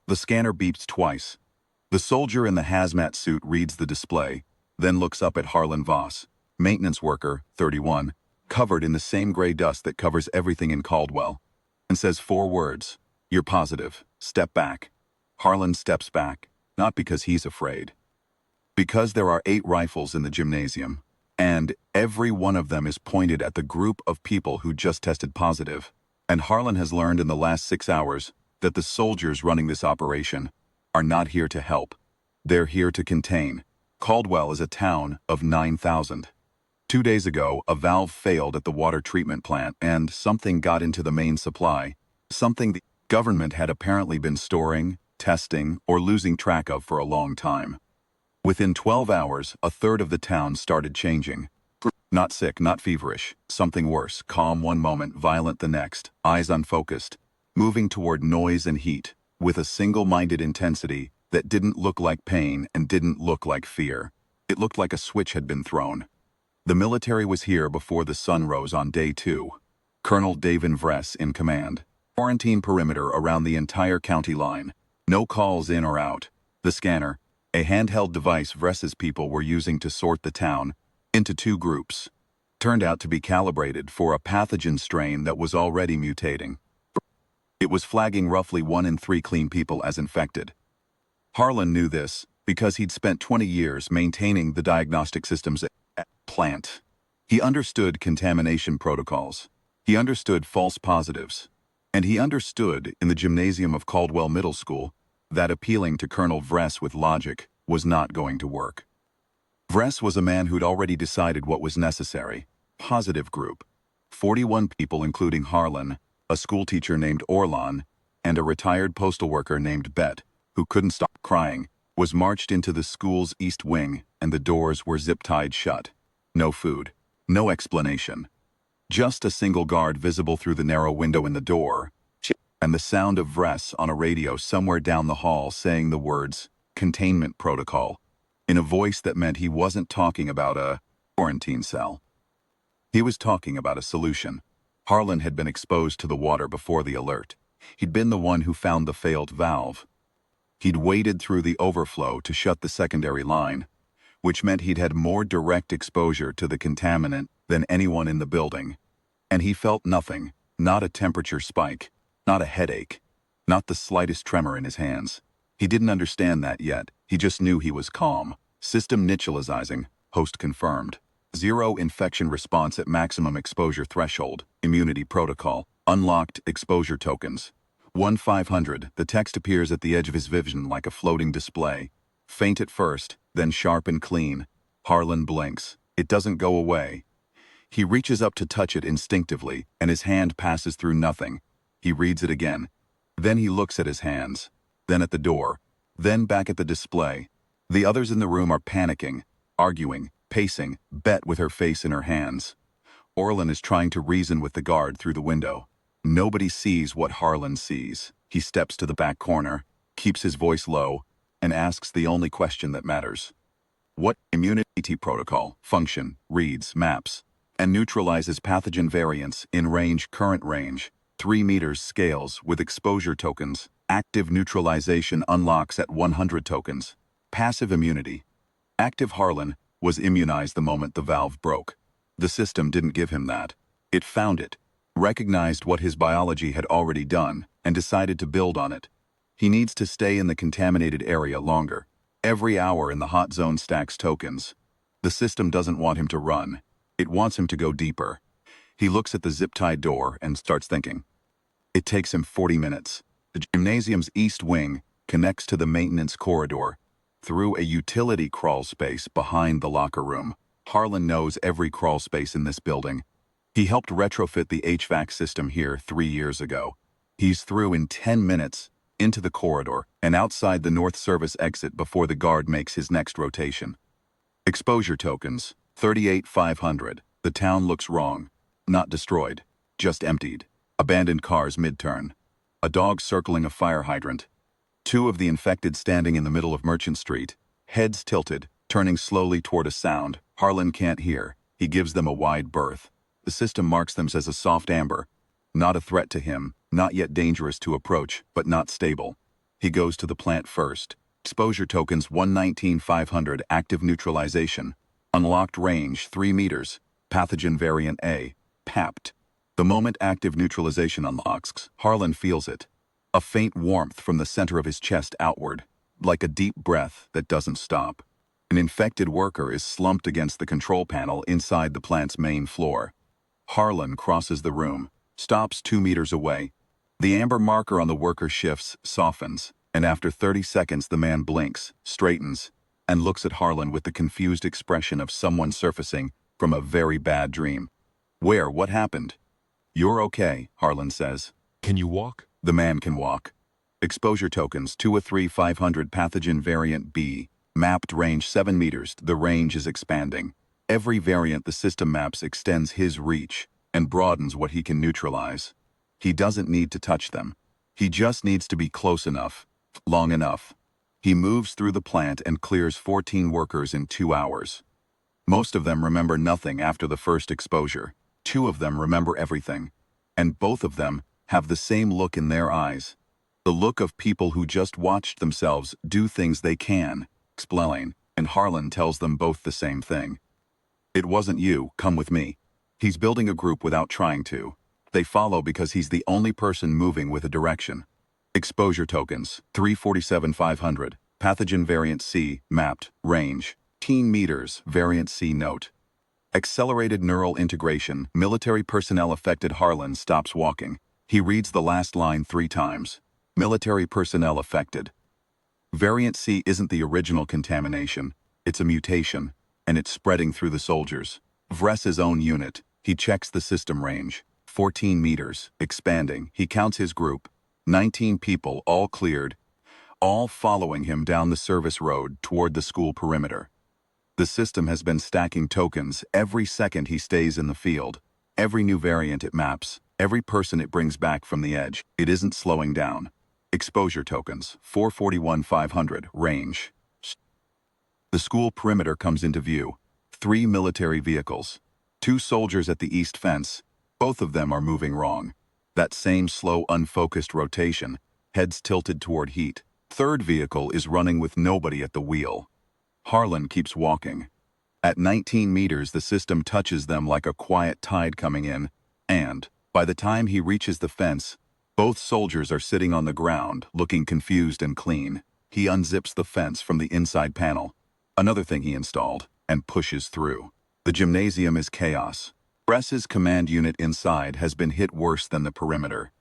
The scanner beeps twice. The soldier in the hazmat suit reads the display, then looks up at Harlan Voss, maintenance worker, 31, covered in the same gray dust that covers everything in Caldwell, and says 4 words. "You're positive. Step back." Harlan steps back, not because he's afraid. Because there are 8 rifles in the gymnasium, and every one of them is pointed at the group of people who just tested positive. And Harlan has learned in the last 6 hours that the soldiers running this operation are not here to help. They're here to contain. Caldwell is a town of 9,000. 2 days ago, a valve failed at the water treatment plant and something got into the main supply, something the government had apparently been storing, testing, or losing track of for a long time. Within 12 hours, a third of the town started changing. Not sick, not feverish, something worse, calm one moment, violent the next, eyes unfocused, moving toward noise and heat, with a single-minded intensity that didn't look like pain and didn't look like fear. It looked like a switch had been thrown. The military was here before the sun rose on day 2. Colonel Davin Vress in command. Quarantine perimeter around the entire county line. No calls in or out. The scanner, a handheld device Vress's people were using to sort the town into 2 groups, turned out to be calibrated for a pathogen strain that was already mutating. It was flagging roughly 1 in 3 clean people as infected. Harlan knew this because he'd spent 20 years maintaining the diagnostic systems at plant. He understood contamination protocols. He understood false positives. And he understood in the gymnasium of Caldwell Middle School that appealing to Colonel Vress with logic was not going to work. Vress was a man who'd already decided what was necessary. Positive group. 41 people including Harlan, a schoolteacher named Orlan, and a retired postal worker named Bet, who couldn't stop crying, was marched into the school's east wing and the doors were zip-tied shut. No food. No explanation. Just a single guard visible through the narrow window in the door, and the sound of Vress on a radio somewhere down the hall saying the words, "Containment Protocol," in a voice that meant he wasn't talking about a quarantine cell. He was talking about a solution. Harlan had been exposed to the water before the alert. He'd been the one who found the failed valve. He'd waded through the overflow to shut the secondary line, which meant he'd had more direct exposure to the contaminant than anyone in the building. And he felt nothing, not a temperature spike, not a headache, not the slightest tremor in his hands. He didn't understand that yet. He just knew he was calm. System neutralizing, host confirmed. 0 infection response at maximum exposure threshold, immunity protocol, unlocked exposure tokens. 1-500, the text appears at the edge of his vision like a floating display. Faint at first, then sharp and clean. Harlan blinks. It doesn't go away. He reaches up to touch it instinctively, and his hand passes through nothing. He reads it again. Then he looks at his hands. Then at the door. Then back at the display. The others in the room are panicking, arguing, pacing, Bet with her face in her hands. Orlan is trying to reason with the guard through the window. Nobody sees what Harlan sees. He steps to the back corner, keeps his voice low, and asks the only question that matters. What immunity protocol, function, reads, maps, and neutralizes pathogen variants in range, current range, 3 meters scales with exposure tokens, active neutralization unlocks at 100 tokens, passive immunity. Active Harlan was immunized the moment the valve broke. The system didn't give him that. It found it, recognized what his biology had already done, and decided to build on it. He needs to stay in the contaminated area longer. Every hour in the hot zone stacks tokens. The system doesn't want him to run. It wants him to go deeper. He looks at the zip-tied door and starts thinking. It takes him 40 minutes. The gymnasium's east wing connects to the maintenance corridor through a utility crawl space behind the locker room. Harlan knows every crawl space in this building. He helped retrofit the HVAC system here 3 years ago. He's through in 10 minutes, into the corridor, and outside the North Service exit before the guard makes his next rotation. Exposure tokens, 38,500. The town looks wrong. Not destroyed, just emptied. Abandoned cars mid-turn. A dog circling a fire hydrant. 2 of the infected standing in the middle of Merchant Street, heads tilted, turning slowly toward a sound Harlan can't hear. He gives them a wide berth. The system marks them as a soft amber. Not a threat to him, not yet dangerous to approach, but not stable. He goes to the plant first. Exposure tokens 119-500 active neutralization. Unlocked range 3 meters. Pathogen variant A. PAPT. The moment active neutralization unlocks, Harlan feels it. A faint warmth from the center of his chest outward, like a deep breath that doesn't stop. An infected worker is slumped against the control panel inside the plant's main floor. Harlan crosses the room, stops 2 meters away. The amber marker on the worker shifts, softens, and after 30 seconds the man blinks, straightens, and looks at Harlan with the confused expression of someone surfacing from a very bad dream. What happened? You're okay, Harlan says. Can you walk? The man can walk. Exposure tokens 2-3-500 pathogen variant B. Mapped range 7 meters. The range is expanding. Every variant the system maps extends his reach and broadens what he can neutralize. He doesn't need to touch them. He just needs to be close enough, long enough. He moves through the plant and clears 14 workers in 2 hours. Most of them remember nothing after the first exposure. 2 of them remember everything. And both of them have the same look in their eyes. The look of people who just watched themselves do things they can, explain, and Harlan tells them both the same thing. It wasn't you, come with me. He's building a group without trying to. They follow because he's the only person moving with a direction. Exposure tokens, 347-500, pathogen variant C, mapped, range, 10 meters, variant C note. Accelerated neural integration, military personnel affected. Harlan stops walking. He reads the last line 3 times. Military personnel affected. Variant C isn't the original contamination, it's a mutation, and it's spreading through the soldiers. Vress's own unit, he checks the system range. 14 meters, expanding. He counts his group. 19 people, all cleared, all following him down the service road toward the school perimeter. The system has been stacking tokens every second he stays in the field. Every new variant it maps, every person it brings back from the edge. It isn't slowing down. Exposure tokens, 441-500, range. The school perimeter comes into view. 3 military vehicles. 2 soldiers at the east fence. Both of them are moving wrong. That same slow, unfocused rotation, heads tilted toward heat. Third vehicle is running with nobody at the wheel. Harlan keeps walking. At 19 meters, the system touches them like a quiet tide coming in, and, by the time he reaches the fence, both soldiers are sitting on the ground, looking confused and clean. He unzips the fence from the inside panel, another thing he installed, and pushes through. The gymnasium is chaos. Vress's command unit inside has been hit worse than the perimeter.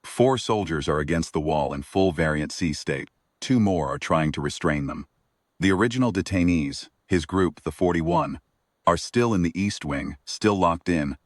4 soldiers are against the wall in full variant C state. 2 more are trying to restrain them. The original detainees, his group, the 41, are still in the east wing, still locked in,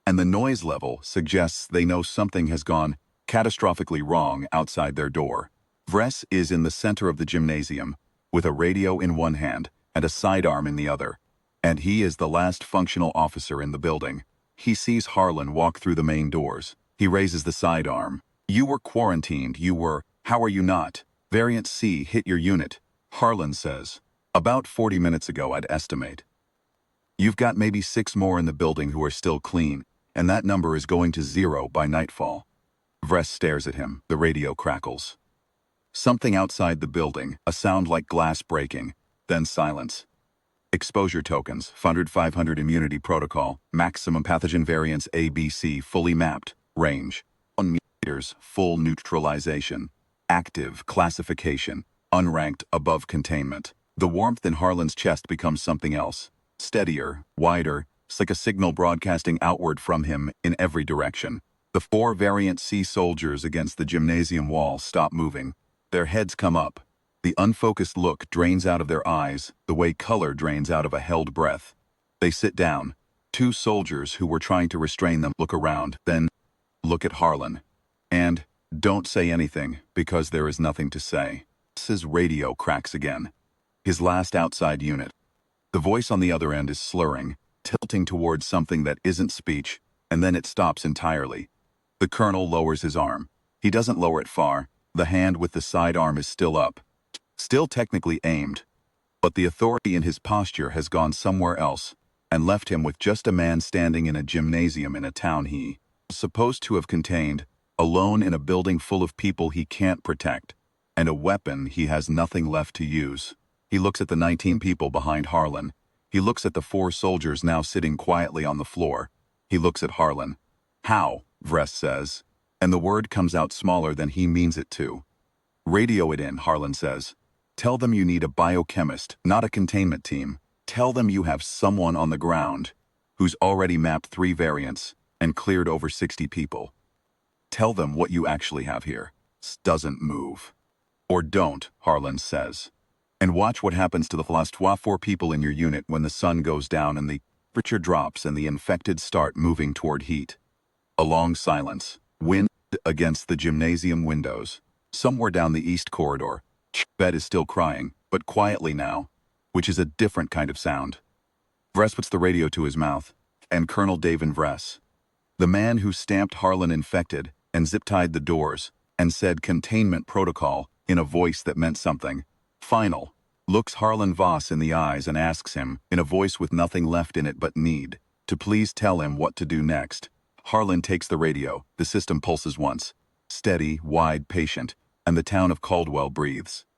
and the noise level suggests they know something has gone catastrophically wrong outside their door. Vress is in the center of the gymnasium, with a radio in one hand and a sidearm in the other, and he is the last functional officer in the building. He sees Harlan walk through the main doors. He raises the sidearm. You were quarantined, how are you not? Variant C hit your unit, Harlan says. About 40 minutes ago, I'd estimate. You've got maybe 6 more in the building who are still clean, and that number is going to 0 by nightfall. Vress stares at him. The radio crackles. Something outside the building, a sound like glass breaking, then silence. Exposure tokens, 500 immunity protocol, maximum pathogen variants ABC fully mapped, range, 1 meters, full neutralization, active classification, unranked above containment. The warmth in Harlan's chest becomes something else, steadier, wider, it's like a signal broadcasting outward from him in every direction. The 4 variant C soldiers against the gymnasium wall stop moving. Their heads come up. The unfocused look drains out of their eyes, the way color drains out of a held breath. They sit down. 2 soldiers who were trying to restrain them look around, then look at Harlan. And don't say anything, because there is nothing to say. His radio cracks again. His last outside unit. The voice on the other end is slurring, tilting towards something that isn't speech, and then it stops entirely. The colonel lowers his arm. He doesn't lower it far. The hand with the sidearm is still up. Still technically aimed, but the authority in his posture has gone somewhere else and left him with just a man standing in a gymnasium in a town he was supposed to have contained, alone in a building full of people he can't protect. and a weapon he has nothing left to use. He looks at the 19 people behind Harlan. He looks at the 4 soldiers now sitting quietly on the floor. He looks at Harlan. "How?" Vress says. And the word comes out smaller than he means it to. "Radio it in," Harlan says. "Tell them you need a biochemist, not a containment team. Tell them you have someone on the ground who's already mapped 3 variants and cleared over 60 people. Tell them what you actually have here. Doesn't move." "Or don't," Harlan says. "And watch what happens to the last 4 people in your unit when the sun goes down and the temperature drops and the infected start moving toward heat." A long silence. Wind against the gymnasium windows. Somewhere down the east corridor, Bed is still crying, but quietly now, which is a different kind of sound. Vress puts the radio to his mouth, and Colonel Davin Vress, the man who stamped Harlan infected and zip-tied the doors and said containment protocol in a voice that meant something, final, looks Harlan Voss in the eyes and asks him, in a voice with nothing left in it but need, to please tell him what to do next. Harlan takes the radio. The system pulses once. Steady, wide, patient, and the town of Caldwell breathes.